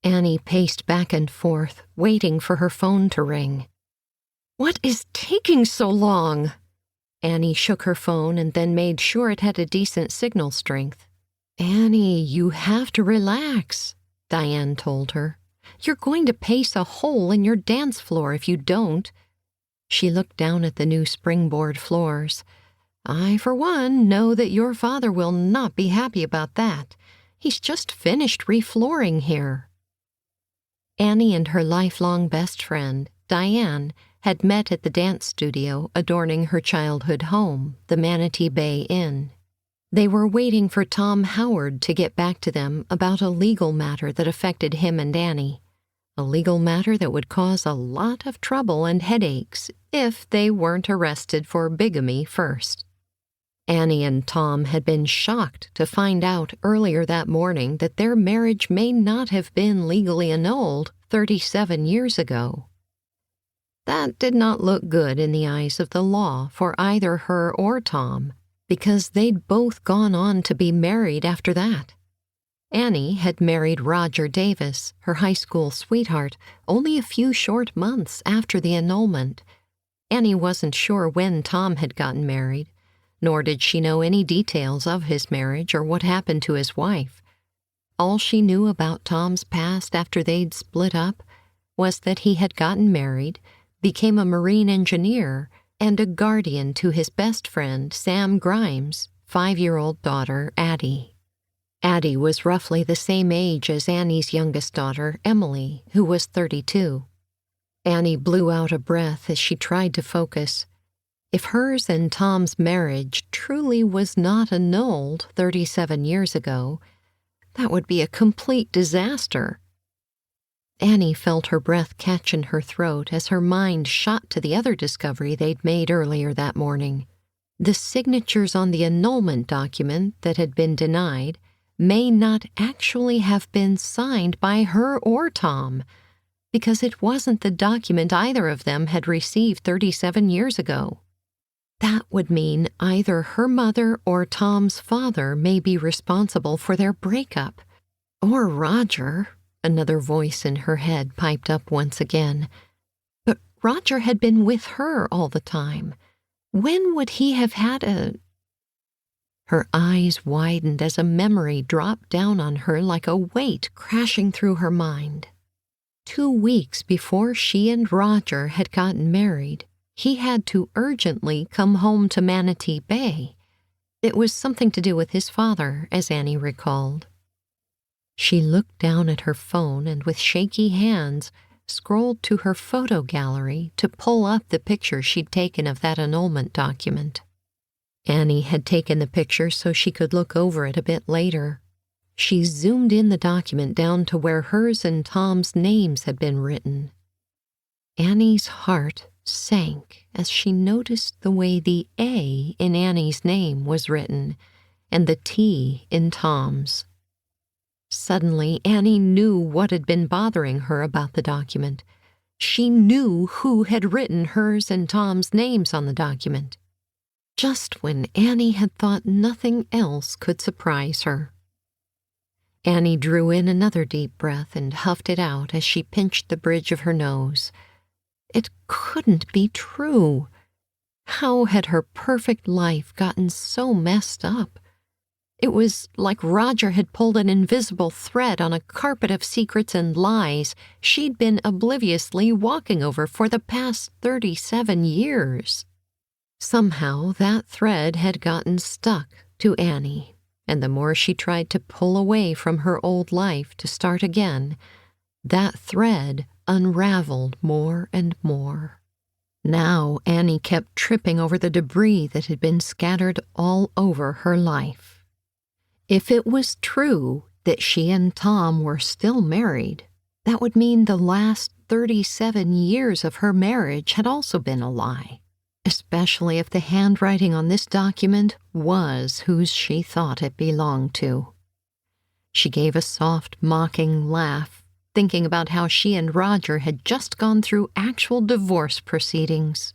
Annie paced back and forth, waiting for her phone to ring. "What is taking so long?" Annie shook her phone and then made sure it had a decent signal strength. "Annie, you have to relax," Diane told her. "You're going to pace a hole in your dance floor if you don't." She looked down at the new springboard floors. "I, for one, know that your father will not be happy about that. He's just finished reflooring here." Annie and her lifelong best friend, Diane, had met at the dance studio adorning her childhood home, the Manatee Bay Inn. They were waiting for Tom Howard to get back to them about a legal matter that affected him and Annie. A legal matter that would cause a lot of trouble and headaches if they weren't arrested for bigamy first. Annie and Tom had been shocked to find out earlier that morning that their marriage may not have been legally annulled 37 years ago. That did not look good in the eyes of the law for either her or Tom, because they'd both gone on to be married after that. Annie had married Roger Davis, her high school sweetheart, only a few short months after the annulment. Annie wasn't sure when Tom had gotten married, nor did she know any details of his marriage or what happened to his wife. All she knew about Tom's past after they'd split up was that he had gotten married, became a marine engineer, and a guardian to his best friend, Sam Grimes' 5-year-old daughter, Addie. Addie was roughly the same age as Annie's youngest daughter, Emily, who was 32. Annie blew out a breath as she tried to focus. If hers and Tom's marriage truly was not annulled 37 years ago, that would be a complete disaster. Annie felt her breath catch in her throat as her mind shot to the other discovery they'd made earlier that morning. The signatures on the annulment document that had been denied may not actually have been signed by her or Tom, because it wasn't the document either of them had received 37 years ago. That would mean either her mother or Tom's father may be responsible for their breakup. Or Roger. Another voice in her head piped up once again. But Roger had been with her all the time. When would he have had a... Her eyes widened as a memory dropped down on her like a weight crashing through her mind. 2 weeks before she and Roger had gotten married, he had to urgently come home to Manatee Bay. It was something to do with his father, as Annie recalled. She looked down at her phone and with shaky hands scrolled to her photo gallery to pull up the picture she'd taken of that annulment document. Annie had taken the picture so she could look over it a bit later. She zoomed in the document down to where hers and Tom's names had been written. Annie's heart sank as she noticed the way the A in Annie's name was written and the T in Tom's. Suddenly, Annie knew what had been bothering her about the document. She knew who had written hers and Tom's names on the document. Just when Annie had thought nothing else could surprise her. Annie drew in another deep breath and huffed it out as she pinched the bridge of her nose. It couldn't be true. How had her perfect life gotten so messed up? It was like Roger had pulled an invisible thread on a carpet of secrets and lies she'd been obliviously walking over for the past 37 years. Somehow that thread had gotten stuck to Annie, and the more she tried to pull away from her old life to start again, that thread unraveled more and more. Now Annie kept tripping over the debris that had been scattered all over her life. If it was true that she and Tom were still married, that would mean the last 37 years of her marriage had also been a lie, especially if the handwriting on this document was whose she thought it belonged to. She gave a soft, mocking laugh, thinking about how she and Roger had just gone through actual divorce proceedings.